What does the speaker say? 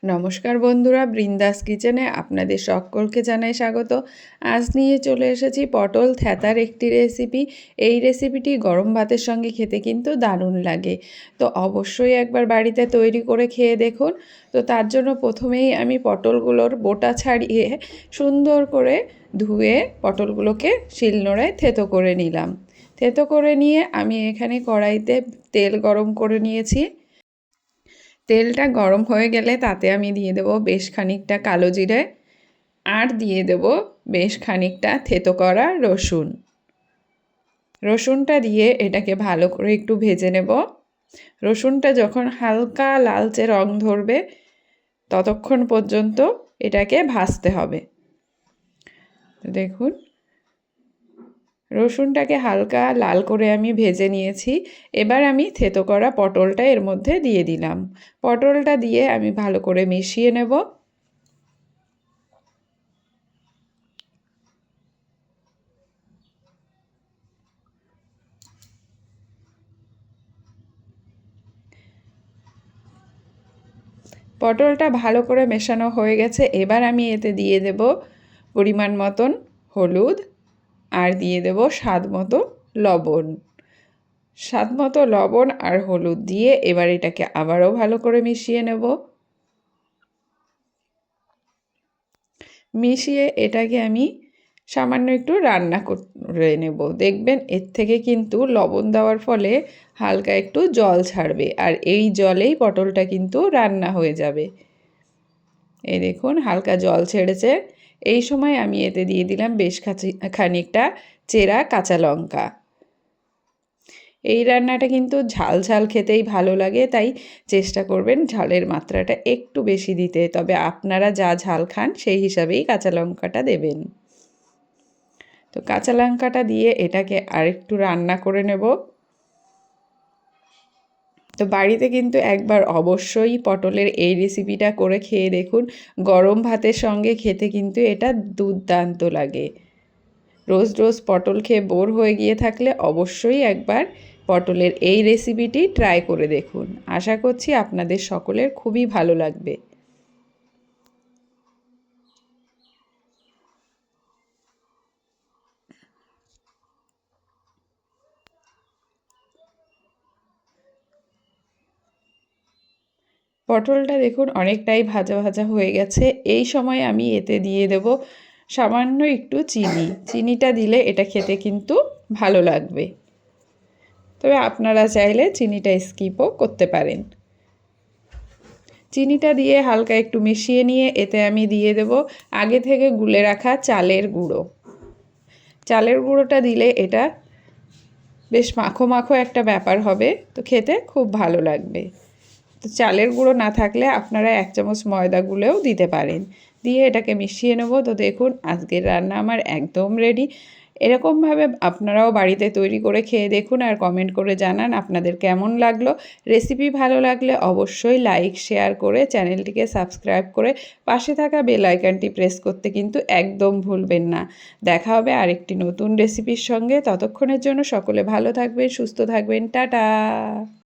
নমস্কার বন্ধুরা, বৃন্দাস কিচেনে আপনাদের সকলকে জানাই স্বাগত। আজ নিয়ে চলে এসেছি পটল থ্যাতার একটি রেসিপি। এই রেসিপিটি গরম ভাতের সঙ্গে খেতে কিন্তু দারুণ লাগে। তো অবশ্যই একবার বাড়িতে তৈরি করে খেয়ে দেখুন। তো তার জন্য প্রথমেই আমি পটলগুলোর বোটা ছাড়িয়ে সুন্দর করে ধুয়ে পটলগুলোকে শিলনোড়ায় থেতো করে নিলাম। থেতো করে নিয়ে আমি এখানে কড়াইতে তেল গরম করে নিয়েছি। তেলটা গরম হয়ে গেলে তাতে আমি দিয়ে দেব বেশ খানিকটা কালো জিরে আর দিয়ে দেব বেশ খানিকটা থেতো করা রসুন। রসুনটা দিয়ে এটাকে ভালো করে একটু ভেজে নেব। রসুনটা যখন হালকা লালচে রং ধরবে ততক্ষণ পর্যন্ত এটাকে ভাজতে হবে। দেখুন, রসুনটাকে হালকা লাল করে আমি ভেজে নিয়েছি। এবার আমি থেতো করা পটলটা এর মধ্যে দিয়ে দিলাম। পটলটা দিয়ে আমি ভালো করে মিশিয়ে নেব। পটলটা ভালো করে মেশানো হয়ে গেছে। এবার আমি এতে দিয়ে দেব পরিমাণ মতন হলুদ আর দিয়ে দেব স্বাদ মতো লবণ। স্বাদ মতো লবণ আর হলুদ দিয়ে এবার এটাকে আবারও ভালো করে মিশিয়ে নেব। মিশিয়ে এটাকে আমি সামান্য একটু রান্না করে নেব। দেখবেন এর থেকে কিন্তু লবণ দেওয়ার ফলে হালকা একটু জল ছাড়বে, আর এই জলেই পটলটা কিন্তু রান্না হয়ে যাবে। এই দেখুন হালকা জল ছেড়েছে। এই সময় আমি এতে দিয়ে দিলাম বেশ খানিকটা চেরা কাঁচা লঙ্কা। এই রান্নাটা কিন্তু ঝাল ঝাল খেতেই ভালো লাগে, তাই চেষ্টা করবেন ঝালের মাত্রাটা একটু বেশি দিতে। তবে আপনারা যা ঝাল খান সেই হিসাবেই কাঁচা লঙ্কাটা দেবেন। তো কাঁচা লঙ্কাটা দিয়ে এটাকে আরেকটু রান্না করে নেব। তো বাড়িতে কিন্তু একবার অবশ্যই পটলের এই রেসিপিটা করে খেয়ে দেখুন। গরম ভাতের সঙ্গে খেতে কিন্তু এটা দুর্দান্ত লাগে। রোজ রোজ পটল খেয়ে বোর হয়ে গিয়ে থাকলে অবশ্যই একবার পটলের এই রেসিপিটি ট্রাই করে দেখুন। আশা করছি আপনাদের সকলের খুবই ভালো লাগবে। পটলটা দেখুন অনেকটাই ভাজা ভাজা হয়ে গেছে। এই সময় আমি এতে দিয়ে দেব সামান্য একটু চিনি। চিনিটা দিলে এটা খেতে কিন্তু ভালো লাগবে। তবে আপনারা চাইলে চিনিটা স্কিপও করতে পারেন। চিনিটা দিয়ে হালকা একটু মিশিয়ে নিয়ে এতে আমি দিয়ে দেব আগে থেকে গুলে রাখা চালের গুঁড়ো। চালের গুঁড়োটা দিলে এটা বেশ মাখো মাখো একটা ব্যাপার হবে, তো খেতে খুব ভালো লাগবে। তো চালের গুঁড়ো না থাকলে আপনারা 1 চামচ ময়দা গুলেও দিতে পারেন। দিয়ে এটাকে মিশিয়ে নেব। তো দেখুন আজকের রান্না আমার একদম রেডি। এরকমভাবে আপনারাও বাড়িতে তৈরি করে খেয়ে দেখুন আর কমেন্ট করে জানান আপনাদের কেমন লাগলো। রেসিপি ভালো লাগলে অবশ্যই লাইক শেয়ার করে চ্যানেলটিকে সাবস্ক্রাইব করে পাশে থাকা বেল আইকনটি প্রেস করতে কিন্তু একদম ভুলবেন না। দেখা হবে আরেকটি নতুন রেসিপির সঙ্গে। ততক্ষণের জন্য সকলে ভালো থাকবেন, সুস্থ থাকবেন। টাটা।